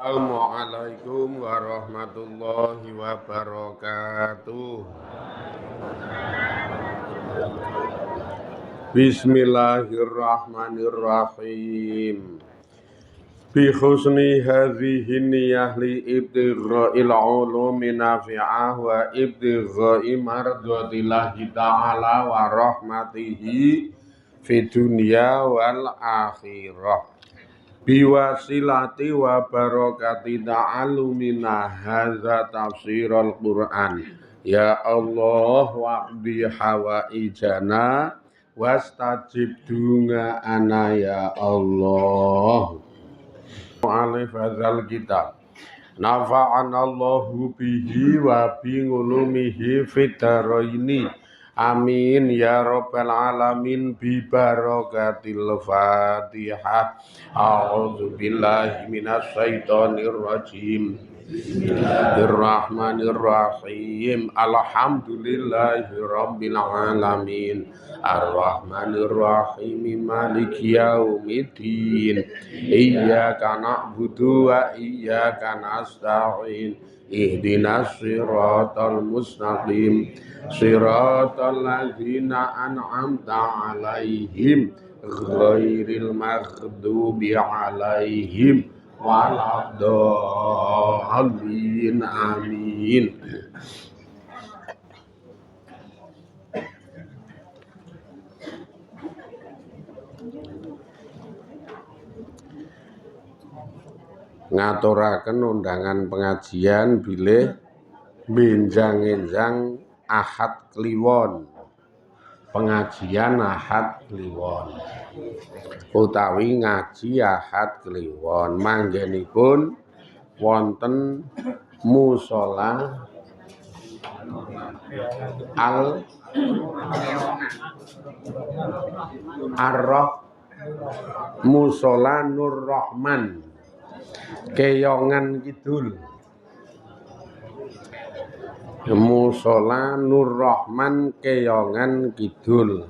Assalamualaikum warahmatullahi wabarakatuh. Bismillahirrahmanirrahim. Bi husni hadhihi niyyah li ibtigha'il ulumi nafi'ah wa ibtigha'i mardhatillahi ta'ala wa rahmatihi fid dunya wal akhirah. Biwasilati wa barakati ta'allumina hadza tafsirul Qur'an. Ya Allah waqdi hawaijana wastajib ana ya Allah. Alif hadzal kitab. Nafa'anallahu bihi wa bi ulumihi fid dharaini. Amin ya rabbal alamin bi barakatil Fatihah. A'udzu billahi minasy syaithanir rajim. Bismillahirrahmanirrahim. Alhamdulillahi rabbil alamin. Ar-Rahmanir-Rahim. Maliki yaumiddin. Iyyaka na'budu wa iyyaka nasta'in. Ihdinas siratal mustaqim. Siratal ladzina an'amta 'alaihim ghairil maghdubi 'alaihim waladhdallin. Amin. Ngaturaken undangan pengajian bilih benjang-enjang Ahad Kliwon. Pengajian Ahad Kliwon utawi ngaji Ahad Kliwon manggenipun wonten mushola mushola Nur Rahman Keyongan Kidul. Mushola Nur Rahman Keyongan Kidul.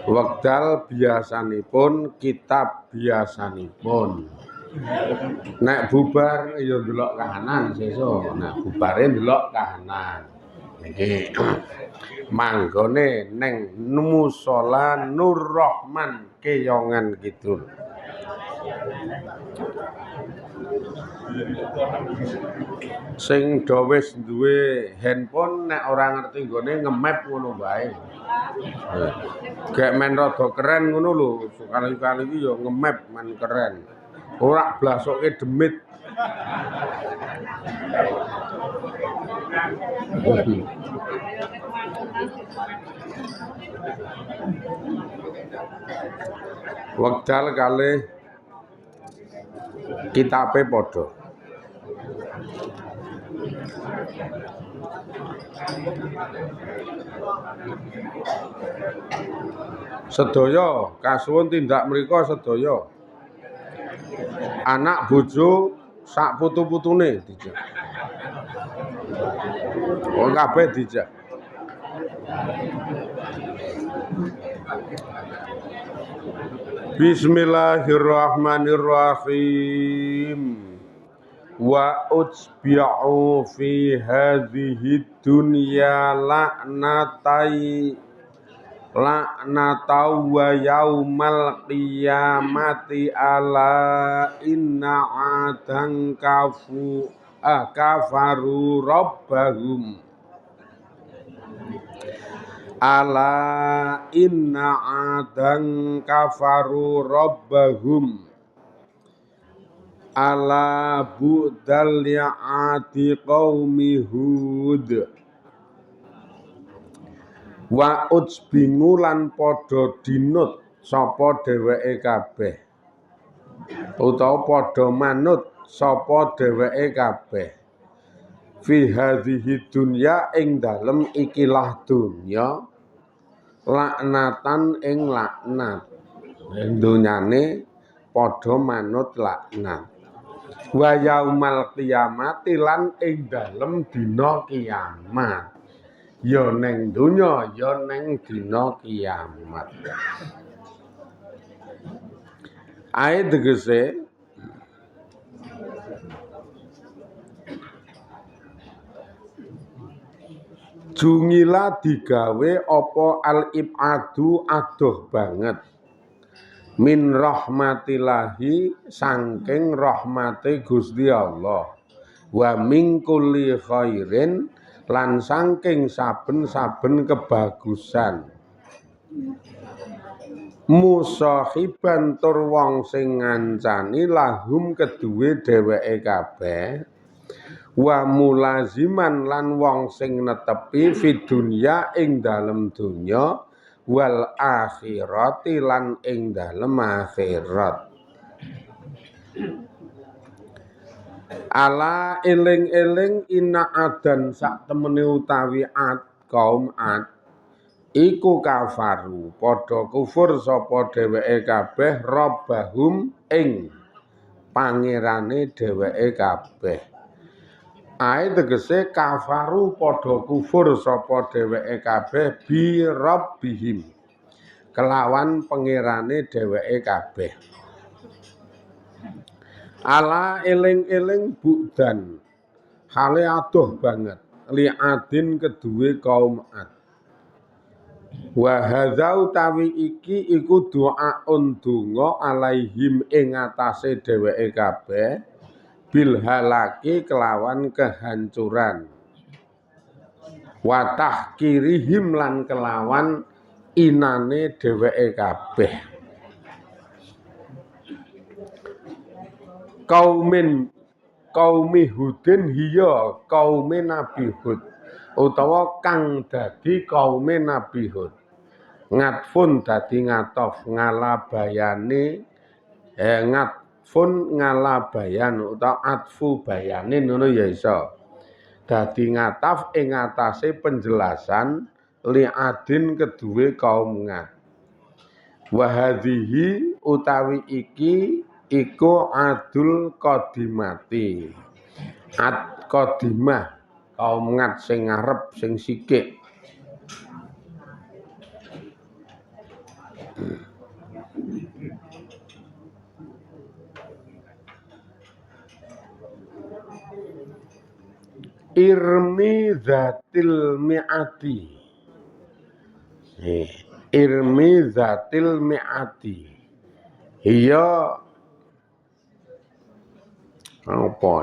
Wekdal biasanipun, kitab biasanipun. Nek bubar ya ndelok kahanan sesuk. Nek bubare ndelok kahanan. Niki manggone ning mushola Nur Rahman Keyongan Kidul. Sing do wis duwe handphone nek ora ngerti nggone nge-map ngono bae. Gek men rada keren ngono lho, sekali-kali iki ya nge-map men keren. Ora blasoke demit. Wekdal kalih kitabe padha. Sedaya kasuwun tindak mrika sedaya. Anak bojo sak putu-putune dijak. Wong kabeh dijak. Bismillahirrahmanirrahim. Wa utsbi'u fi hadhihi dunya la'natau wa yaumal qiyamati ala inna adan kafaru rabbahum. Ala inna adan kafaru rabbahum. Ala bu'dal li'ati qaumi Hud. Wa utsbingu lan padha dinut sapa dheweke kabeh. Utawa padha manut sapa dheweke kabeh. Fi hadhihi dunya ing dalem ikilah dunya laknatan ing laknat. Ing donyane padha manut laknat. Wa yaumal qiyamati lan ing dalem dina kiamat. Ya ning donya ya ning dina kiamat. Ae tegese Jungila digawe apa al-ibadu adoh banget min rahmatillahi saking rahmate Gusti Allah wa min kulli khairin lan saking saben-saben kebagusan musahiban tur wong sing ngancani lahum keduwe dheweke kabeh wa mulaziman lan wong sing netepi fid dunya ing dalem donya wal akhirati lan ing dalem akhirat. Ala eling-eling ina adan sak temene utawi ad kaum ad iku kafaru padha kufur sapa dheweke kabeh rabbahum ing pangerane dheweke kabeh. Ae tegese kafaru padha kufur sapa dheweke kabeh bi rabbihim kelawan pangerane dheweke kabeh. Ala eling-eling budan hale adoh banget li adin keduwe kaum ad. Wa hadza utawi iki iku doaun donga alaihim ing atase dheweke kabeh bil halaki kelawan kehancuran wa tahkirihim lan kelawan inane dheweke kabeh kaumi Hudin hiya kaumi Nabi Hud utawa kang dadi kaumi Nabi Hud ngatfun dadi ngatof ngalabayane ngatfun ngalabayan utawa atfu bayane ngono ya iso dadi ngataf ing atase penjelasan liadin keduwe kaum Ngad wa hadhihi utawi iki iku adul qadimati ad qadimah kaum Ngad sing ngarep sing sikik irmi zatil mi'ati irmi zatil mi'ati iya apa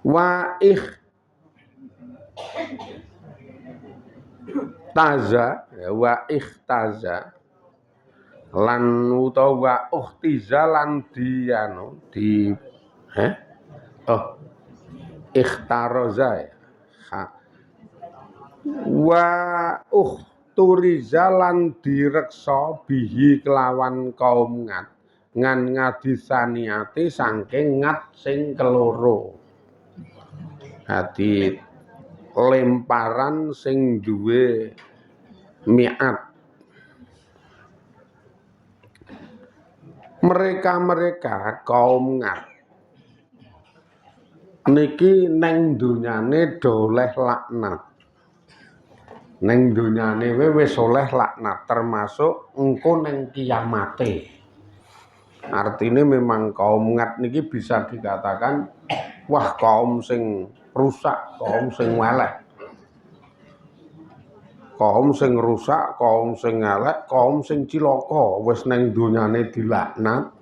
wa ikhtaza lan utawa ukhtiza lan di ikhtaraza ya wa ukhturiza lan direksa bihi kelawan kaum Ngad ngan ngadisaniati saking Ngad sing keloro dadi lemparan sing duwe mi'at mereka kaum Ngad niki neng donyane doleh laknat neng donyane wis oleh laknat termasuk engko neng kiamate artine memang kaum Ngad niki bisa dikatakan wah kaum sing rusak kaum sing elek kaum sing rusak kaum sing elek kaum sing cilaka wis neng donyane dilaknat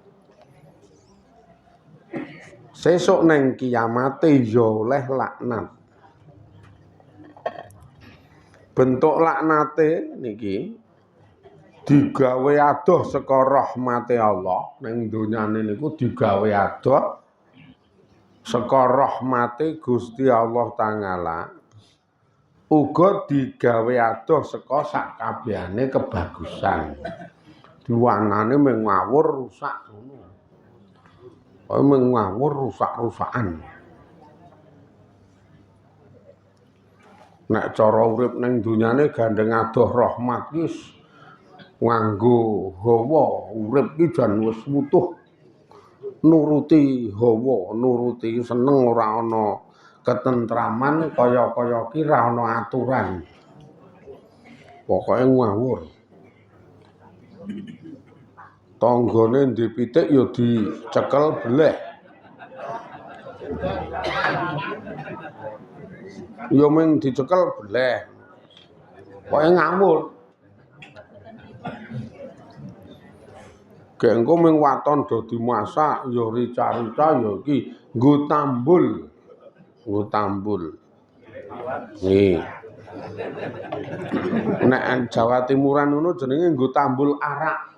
sesuk neng kiamate ya oleh laknat. Bentuk laknate niki digawe adoh saka rahmate Allah ning donyane niku digawe adoh saka rahmate Gusti Allah Ta'ala uga digawe adoh saka sakabehane kebagusan diwanane mung ngawur rusak ngono kaya mung ngawur rusak-rusakan. Nek cara urip ning donyane gandeng adoh rahmat ki nganggo hawa urip ki jan wis wutuh nuruti hawa nuruti seneng ora ana ketentraman kaya-kaya ki ra ana aturan pokoke ngawur Tanggane ndek pitik ya dicekel bleh. Ya mung dicekel bleh. Pokoke ngawur. Gek engko ming waton do dimasak ya rica-rica ya iki nggo tambul. Nggo tambul. Nggih. Nek Jawa Timuran ngono jenenge nggo tambul arak.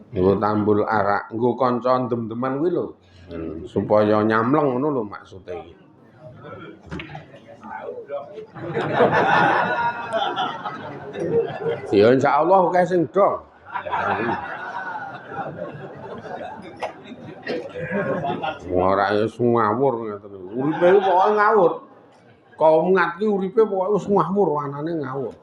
Nggo tambul arak, nggo kanca dem-deman kuwi lho. Supaya nyamleng ngono lho maksude iki. Ya insyaallah akeh sing dong. Ora ya ngawur ngoten. Uripe iki pokoke ngawur. Kaum ngat ki uripe pokoke wis ngawur, anane ngawur.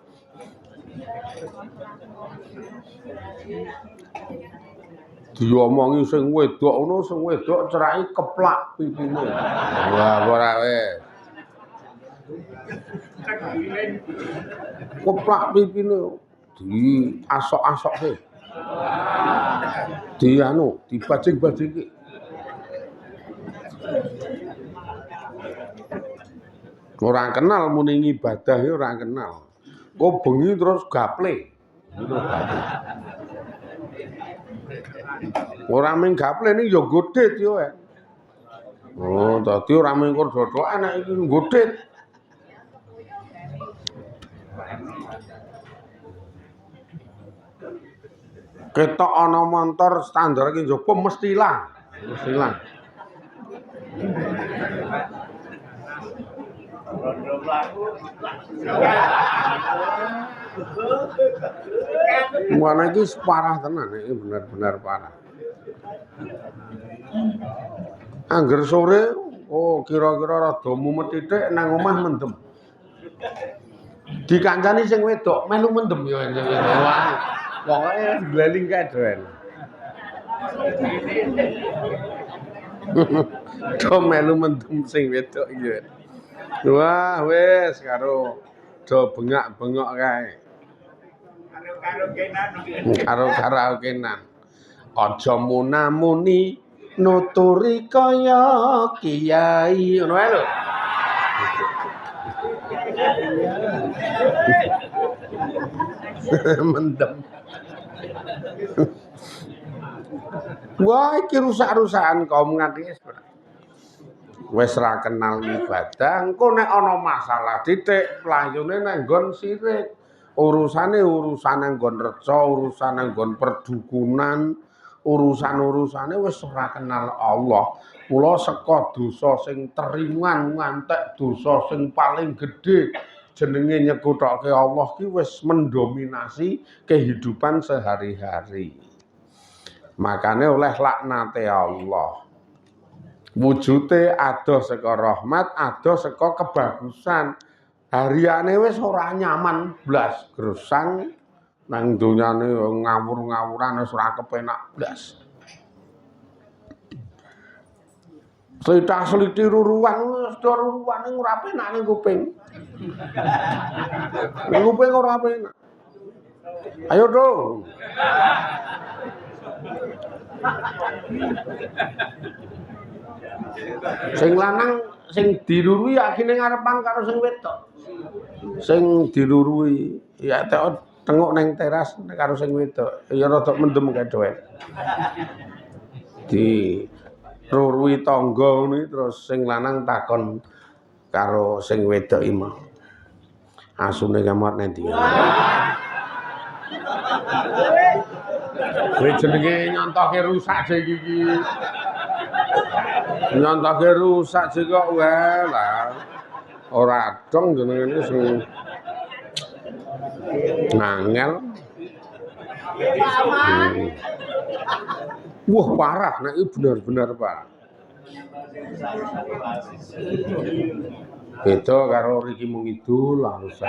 Diomongi sing wedok ngono, sing wedok cerake keplak pipine. Wah, ora wis. Keplak pipine diasok-asokke. Dibajing-bajingke. Ora kenal muni ibadah ya ora kenal. Kok bengi terus gaple. Ora mung gaple ning ya godhit yo. Oh, dadi ora mung dodhokan nek iki godhit. Ketok ana montor standar iki njaba mesti ilang. Mesti ilang. Mana iki parah tenan iki bener-bener parah. Angger sore oh kira-kira rada mumet titik nang omah mendem. Dikancani sing wedok melu mendem ya. Wah. Pokoke gleling kae doen. Do melu mendem sing wedok iki. Wah, wis karo do bengak-bengok kae. Karo karaokenan. Aja munamuni nuturi kaya kiai ngono ae lho. Mendem. Wah, iki rusak-rusakan kaum ngadis. Wis ra kenal ibadah, engko nek ana masalah titik playune nang nggon sirik. Urusane nang nggon reca, urusan nang nggon perdukunan, urusan-urusane wis ora kenal Allah. Mula saka dosa sing teringan ngantek dosa sing paling gedhe jenenge nyekutokke Allah ki wis mendominasi kehidupan sehari-hari. Makane oleh laknate Allah. Wujude adoh saka rahmat, adoh saka kebagusan. Hariane wis ora nyaman blas, gersang nang donyane ngawur-ngawuran wis ora kepenak blas. Slita-sliti ruruan wis do ruruan ning ora penak ning kuping. Ning kuping ora penak. Ayo dong. Sing lanang sing dirurui akhine ngarepan karo sing wedok. Sing dirurui ya tengok nang teras karo sing wedok. Ya rada mendem kae doen. Di rurui tangga ngono terus sing lanang takon karo sing wedok iki mau. Asune kamar nang ndi? Kuwi jenenge nyontoke rusak sik iki. Nyontoke rusak sik kok wae lah. Ora dong jenenge sing nangel. Wah parah, nek iki bener-bener parah. Beda karo Riki Mengidul langsung.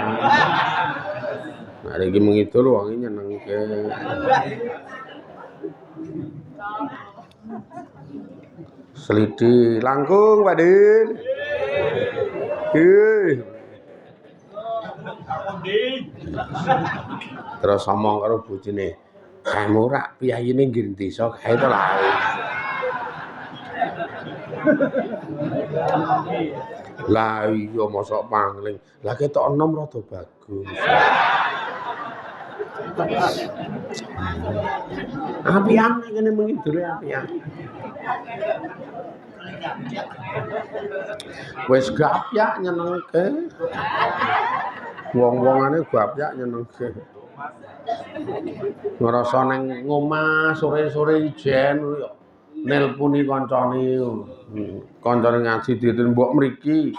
Nah, Riki Mengidul wong iki nyenengke. Slidi langkung, Pak Din. Terus ngomong karo bojone, Kae ora piyayine nggih desa kae to lha. Lah iya mosok pangling. Lah ketok enom rada bagus. Apian kene mengidule apian. Wis gapyak nyenengke. Wong-wongane gapyak nyenengke. Ngrasa ning ngomah sore-sore ijen yo nelponi kancane. Kancane ngaji diten mbok mriki.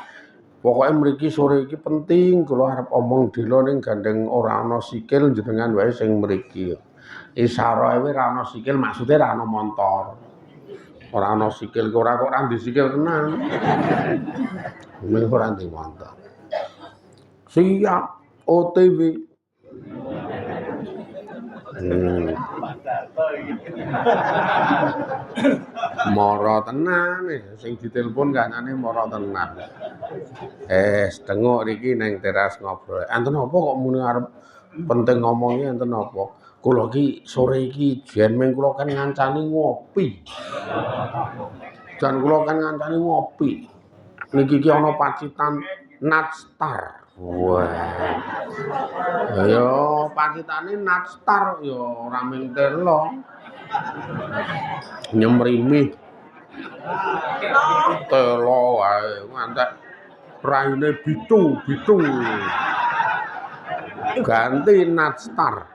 Pokoke mriki sore iki penting kula arep omong dela ning gandeng ora ana sikil jenengan wae sing mriki. Isyarahe ora ana sikil maksude ora ana montor. Ora ana sikil ora kok ora ndek sikil tenan. Mung ora ndek montor. Siap OTW. Mara tenan sing ditelepon kancane mara tenan. Tengok iki nang teras ngobrol. Enten apa kok muni arep penting ngomongnya enten apa? Kula iki sore iki jen ming kula kan ngancani ngopi. Jan kula kan ngancani ngopi. Niki iki ana pacitan Natstar. Wah. Ya pacitane Natstar ya ora mung telo. Nyemrimih. Telo wae ngantek raine bitung. Ganti Natstar.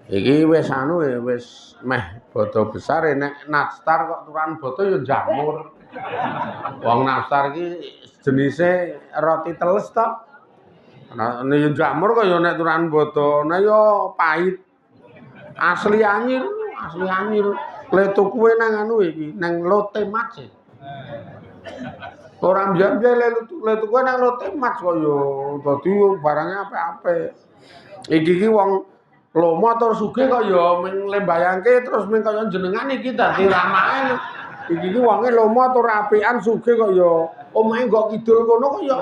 Iki wis anu wis meh bodo besar nek Natstar kok turan bodo ya jamur. Wong Natstar iki jenise roti teles to. Nek ya jamur kok ya nek turan bodo nek ya pahit. Asli anyir. Le tukuwe nang anu iki nang Lotte Mart. Ora mbiyen le tukuwe nang Lotte Mart kok ya dadi barangnya apik-apik. Iki wong lomo tur sugih kok ya ming lembayangke terus ming kaya jenengan iki dadi ramae. Iki wonge lomo tur apian sugih kok ya omahe nggo kidul kono kok ya.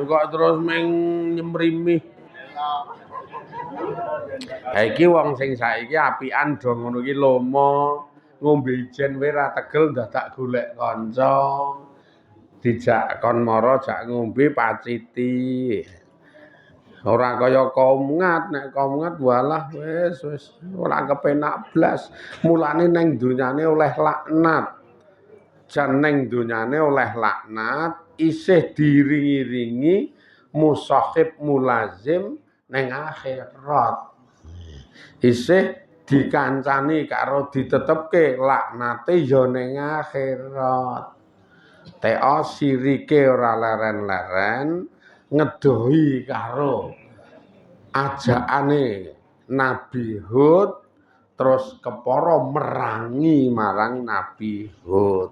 Kok terus ming nyemrimih. Ha iki wong sing saiki apian do ngono iki lomo ngombe ijen wae ra tegel dadak golek kanca. Dijak kon mara jak ngombe paciti. Ora kaya kaum ngat, nek kaum ngat walah wis ora kepenak blas. Mulane ning donyane oleh laknat. Jan ning donyane oleh laknat isih diringi-ringi musahib mulazim ning akhirat. Isih dikancani karo ditetepke laknate ya ning akhirat. Teo sirike ora leren-leren ngedohi karo ajakane Nabi Hud terus kepara merangi marang Nabi Hud.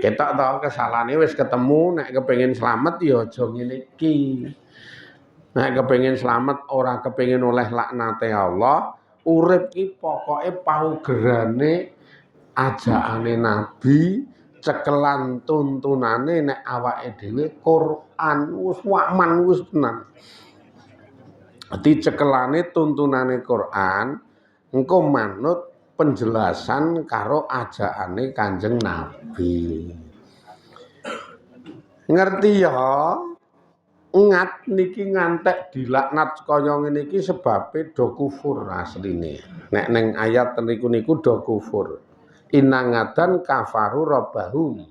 Ketok to kesalahane wis ketemu nek kepengin slamet ya aja ngene iki. Nek kepengin slamet ora kepengin oleh laknate Allah, urip iki pokoke paugerane ajakane Nabi cekelan tuntunane nek awake dhewe Quran wis wakman wis tenan. Dadi cekelane tuntunane Quran engko manut penjelasan karo ajakane Kanjeng Nabi. Ngerti ya? Ngat niki ngantek dilaknat kaya ngene iki sebabe do kufur asline. Nek ning ayat niku do kufur. Inangadan kafaru rabbahum.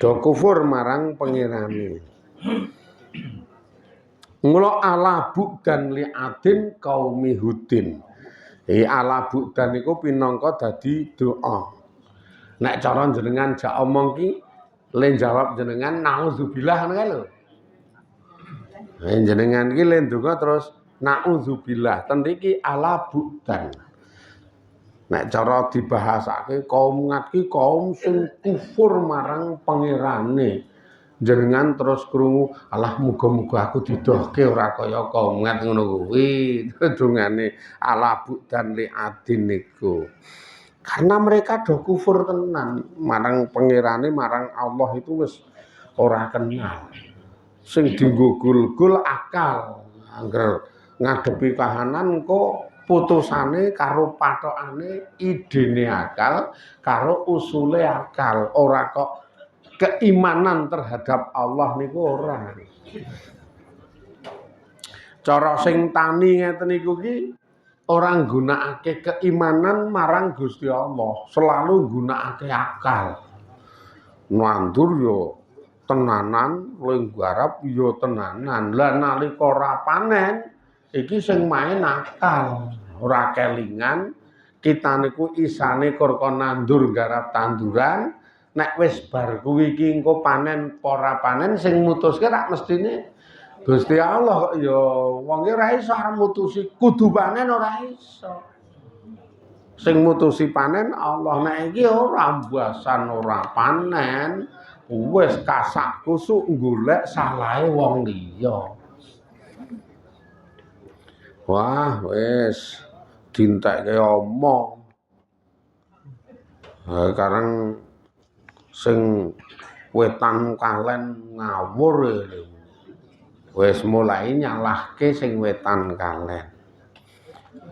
Do kufur marang pengirane. Mula ala bukdan li adin qaumi hudin. Ala bukdan niku pinangka dadi doa. Nek cara jenengan jak omong ki le jawab jenengan naudzubillah ngono lho. Jenengan ki le ndonga terus naudzubillah. Ten iki ala bukdan. Nek cara dibahasake kaum ngat ki kaum sing kufur marang pangerane. Jenengan terus krungu, alah muga-muga aku didohke ora kaya kaum ngat ngono kuwi. Dungane ala bukdan li adin niku. Karena mereka do kufur tenan marang pangerane, marang Allah itu wis ora kenal. Sing dienggo gul-gul akal. Angger ngadepi kahanan kok putusane karo patokane idene akal karo usule akal, ora kok keimanan terhadap Allah niku ora. Cara sing tani ngeten niku ki ora nggunakake keimanan marang Gusti Allah, selalu nggunakake akal. Nandur yo tenanan, ling garap yo tenanan. Lah nalika ora panen iki sing main akal, ora kelingan. Kita niku isane kur kon nandur garap tanduran, nek wis bar kuwi iki engko panen apa ora panen sing mutuske rak mestine Gusti Allah kok ya wong ki ora iso mutusi kudu panen ora iso. Sing mutusi panen Allah, nek iki ora mbasan ora panen wis kasak kusuk golek salahe wong liya. Wah, wis dintekke omong. Karang sing wetan kalen ngawur wis mulai nyalahke sing wetan kalen.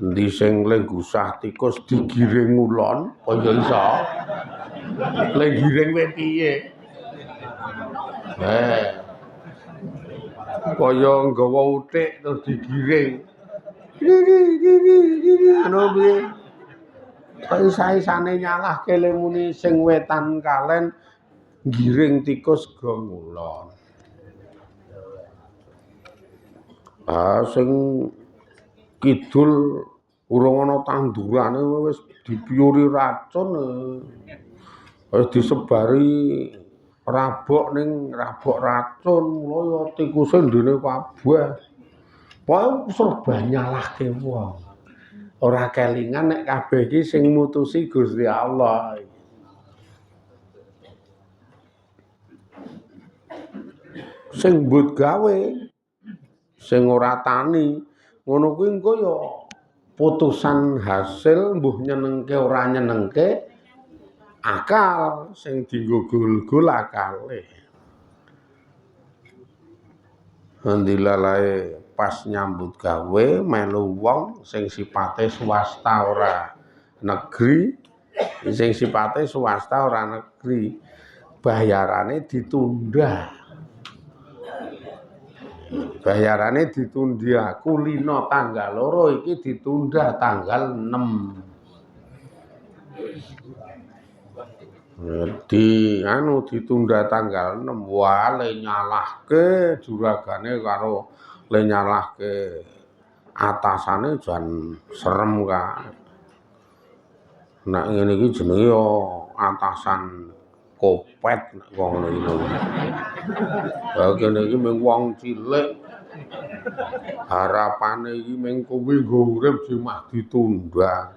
Endi sing lenggusah tikus digiring ulon, kaya iso. Lenggiring wae piye? Kaya nggawa utik terus digiring. Ngono piye? Kok isa-isane nyalahke le muni sing wetan kalen giring tikus go ngulon. Sing kidul urung ana tandurane wis dipiyuri racun. Wis disebari rabok ning rabok racun, mula ya tikuse ndene kabeh. Pokoke serba nyalahke wong. Ora kelingan nek kabeh iki sing mutusi Gusti Allah. Sing mbut gawe sing ora tani ngono kuwi engko ya putusan hasil mbuh nyenengke ora nyenengke akal sing dienggo gul-gul akale. Andilalae pas nyambut gawe melu wong sing sipate swasta ora negeri, sing sipate swasta ora negeri, bayarane ditunda. Bayarane ditunda, kulino tanggal loro iki ditunda tanggal 6. Ditunda tanggal 6. Wah, le nyalahke juragane karo le nyalahke atasane jan serem kan. Nek ngene iki jenenge yo atasan kopet nek wong ngono. Lah kene iki mung wong cilik. Harapane iki mung kowe nggo urip cuma ditunda.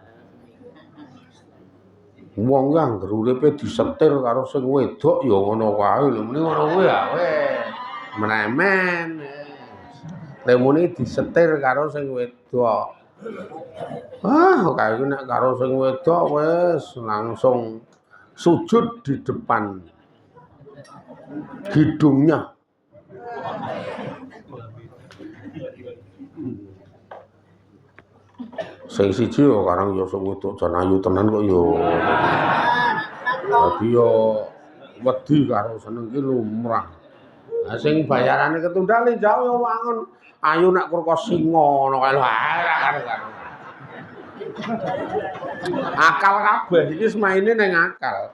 Wong ki anggere uripe disetir karo sing wedok ya ngono wae lho, muni ngono kuwi ya wis mremen. Lemune disetir karo sing wedok. Kae nek karo sing wedok wis langsung sujud di depan hidungnya. Sing siji yo karang yo sing wedok jan ayu tenan kok yo. Dadi yo wedi karo seneng ki lumrah. Lah sing bayarane ketunda le jauh yo wangun ayu nek kurka singa ngono kae lho. Akal kabeh iki maine ning akal.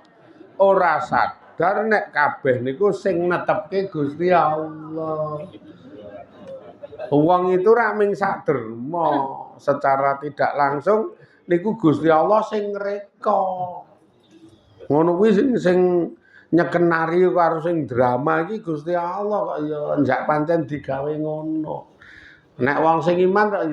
Ora sadar nek kabeh niku sing netepke Gusti Allah. Wong itu ra mung saderma, secara tidak langsung niku Gusti Allah sing ngreka. Ngono kuwi sing nyekenari karo sing drama iki Gusti Allah kok ya njak pancen digawe ngono. Nek wong sing iman kok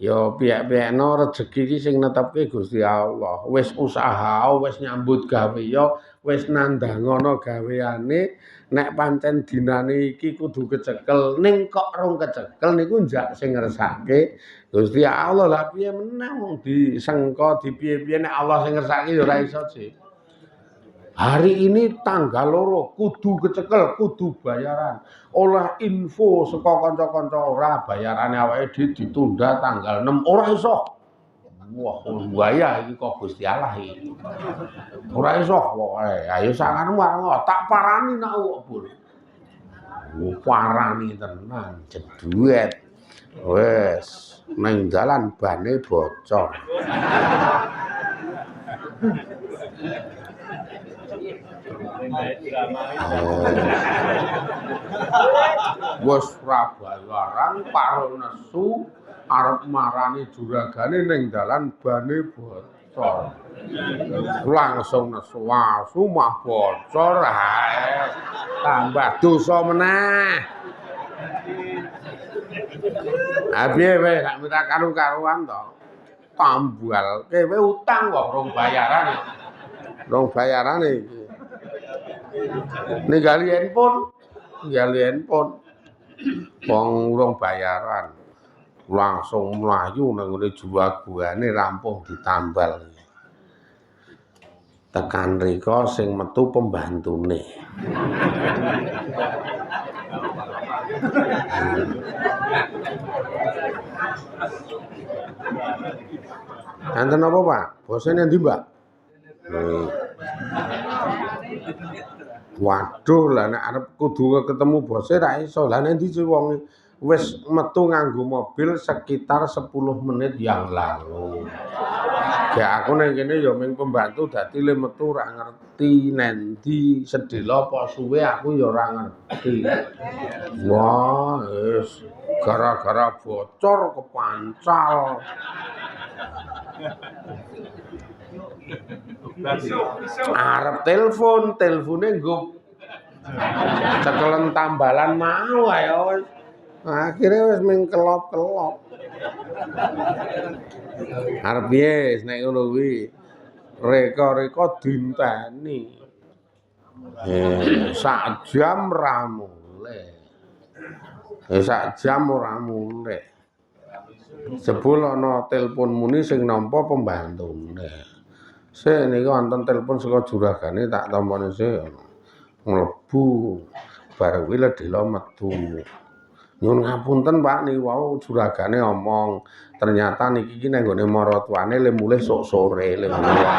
ya piyek-piyekno rejeki iki sing netepke Gusti Allah. Wis usaha, wis nyambut gawe ya wis nandhangono gaweane nek pancen dinane iki kudu kecekel ning kok rong kecekel niku njak sing ngersake Gusti Allah. Lah piye meneh wong disengko dipiye-piye nek Allah sing ngersake ya ora iso sih. Hari ini tanggal loro kudu kecekel, kudu bayaran. Oleh info saka kanca-kanca ora bayarane awake dhewe ditunda tanggal 6 ora iso. Wah, waya iki kok Gusti Allah iki. Ora iso pokoke. Ayo sanganmu tak parani nak kok, Bul. Parani tenan, jeduet. Wes, nang dalan bane bocor. Wes rabayaran karo nesu arep marani juragane ning dalan bane bocor. Langsung nesu asu mah bocor ae. Tambah dosa meneh. Piye wae gak minta karu-karuan to. Tambal kowe utang kok rong bayaran. Rong bayaran iki. Ninggali handphone. Wong urung bayaran. Langsung mlayu nang ngene juwaguane rampung ditambal. Tekan rika sing metu pembantune. Enten apa, Pak? Bosene ndi, Mbak? Waduh, lah nek arep kudu ketemu bose ra iso. Lah nek ndi wong wis metu nganggo mobil sekitar 10 menit yang lalu. Ya aku nang kene ya ming pembantu dadi le metu ra ngerti nendi sedhela apa suwe aku ya ora ngerti. Wah, wis gara-gara bocor kepancal. Arep telpone nggo cekelen tambalan mau ae wis. Akhire wis ming kelop-kelop. Arep piye nek ngono kuwi? Reka-reka dinteni. Sak jam ra mulih. Sak jam ora mulih. Jebul ana telepon muni sing nampa pembantune. Sik niku wonten telepon saka juragane tak tampane sik. Mlebu bareng kuwi ledela metu. Nyuwun ngapunten Pak niku wau juragane omong ternyata niki iki nang gone maratuane le mulih sok sore le mulih.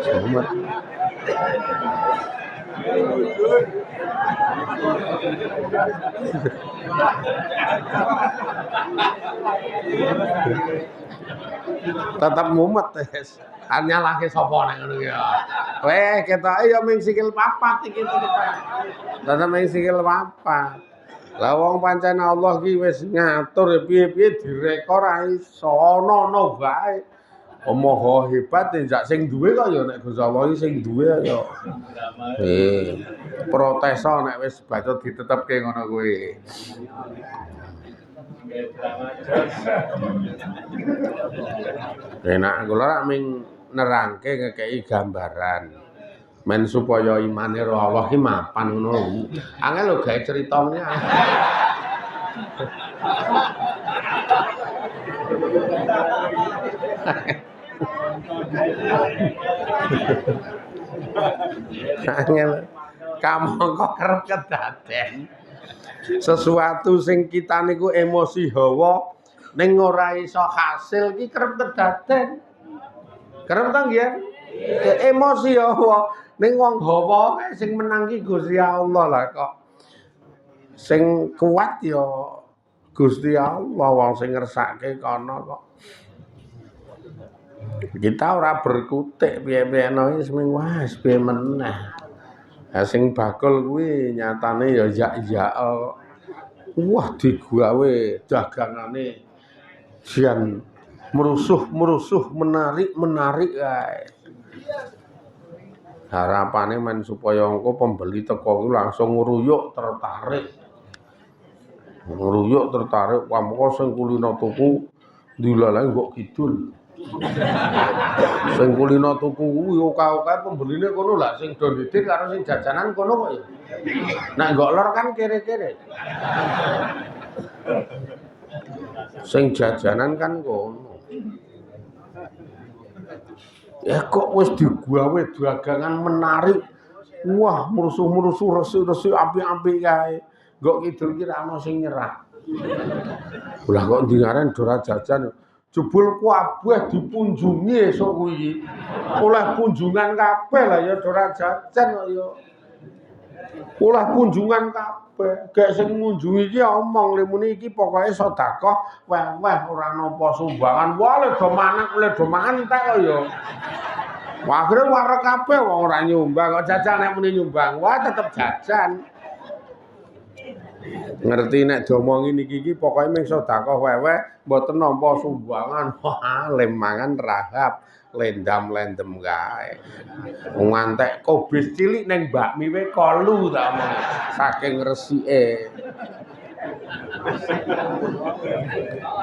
Selamat. Tetep mumet wis. Nyalahke sapa nek ngono ki ya. Weh ketoke ya ming sikil papat iki tetep ming sikil papat. Lah wong pancen Allah ki wis ngatur piye-piye direka ra iso ana wae. Maha hebat njak sing duwe kok ya nek Gusti Allah iki sing duwe ya. Proteso nek wis bacot ditetepke ngono kuwi. Enak kula rak ming nerangke ngekeki gambaran. Men supaya imane ro Allah ki mapan ngono. Angel lho gawe critane. Angel kamu kok kerep kedaden. Sesuatu sing kita niku emosi hawa ning ora iso hasil ki kerep kedaden. Kerep ta nggih? Emosi hawa ning wong hawa kae sing menang ki Gusti Allah lah kok. Sing kuat ya Gusti Allah wong sing ngersake kono kok. Kita ora berkutik piye-piyeno wis ming wis piye meneh. Lah sing bakul kuwi nyatane ya yak-yak. Wah digawe dagangane jan merusuh menarik kae. Harapane men supaya engko pembeli teko kuwi langsung ngruyuk tertarik. Ngruyuk tertarik pamoko sing kulino tuku dilalae mbok kidul. Sing kulino tuku kuwi oka-oka pembeline kono lah sing do didik karo sing jajanan kono kok ya. Nek nggo lor kan kere-kere. Sing jajanan kan kono. Ya kok wis digawe dagangan menarik. Wah, murusuh-murusuh resi-resi apik-apik kae. Nggo kidul ki ra ono sing nyerah. Lah kok ndingaren dora jajan jebul kabeh dipunjungi esuk kuwi. Oleh kunjungan kabeh lah ya dora jajan kok ya. Oleh kunjungan kabeh. Gek sing ngunjungi iki omong le muni iki pokoke sedekah weh-weh ora nampa sumbangan. Wah le do mangan entek kok ya. Wah, akhire wareg kabeh wong ora nyumbang kok jajan nek muni nyumbang. Wah tetep jajan. Ngerti nek diomongi niki iki pokoke ming sedekah weweh mboten nampa sumbangan. Wah, lemangan rahap, lendam-lendem kae. Wong antek kobis cilik ning bakmi we kolu tak omong. Saking resike.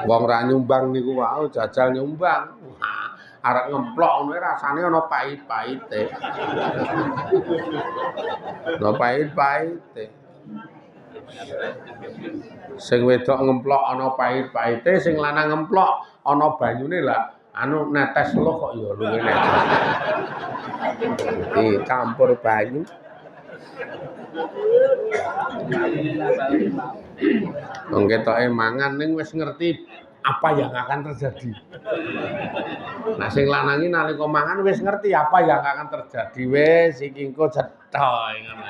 Wong ra nyumbang niku wae jajal nyumbang. Arek ngemplok ngono rasane ana pahit-pahite. Ana pahit-pahite. Sing wedok ngemplok ana pahit-pahite, sing lanang ngemplok ana banyune lah anu netes loh kok ya luwih netes. Campur banyu. Wong ketoke mangan ning wis ngerti apa yang akan terjadi. Nah sing lanang iki nalika mangan wis ngerti apa yang akan terjadi. Wis iki engko cetha ngono.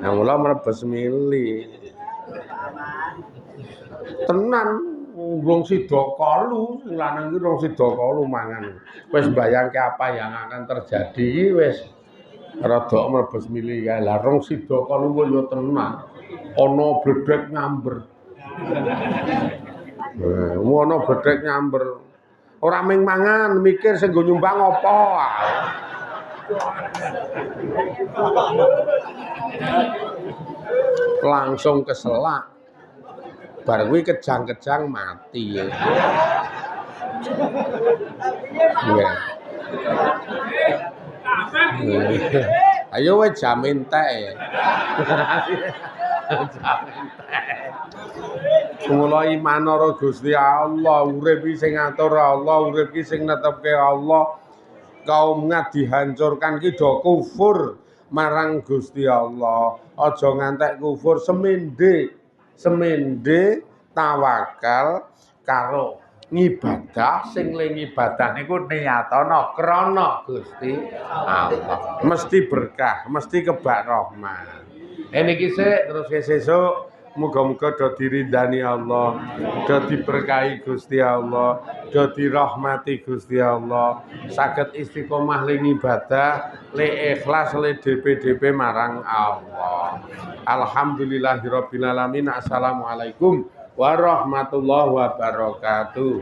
Nah mula mrebes mili. Tenan wong sida kalu sing lanang iki wong sida kalu mangan. Wis mbayangke apa yang akan terjadi wis rada mrebes mili kae. Lah rong sida kalu yo tenan. Ana bledek nyamber. Ono bedhek nyamber. Ora ming mangan, mikir sing nggo nyumbang apa. Langsung keselak. Bar kuwi kejang-kejang mati. Iya. Ayo wis jam entek. Mula iman karo Gusti Allah, urip iki sing ngatur Allah, urip iki sing netepke Allah. Kaum dihancurkan ki do kufur marang Gusti Allah. Aja ngantek kufur semende tawakal karo ngibadah sing le ngibadah niku niyatana krana Gusti Allah. Mesti berkah, mesti kebak rahmat. Niki sik terus sesuk muga-muga do diridani Allah, do diberkahi Gusti Allah, do dirahmati Gusti Allah, saged istiqomah ling ibadah, le ikhlas le DP marang Allah. Alhamdulillahirabbil alamin. Assalamualaikum warahmatullahi wabarakatuh.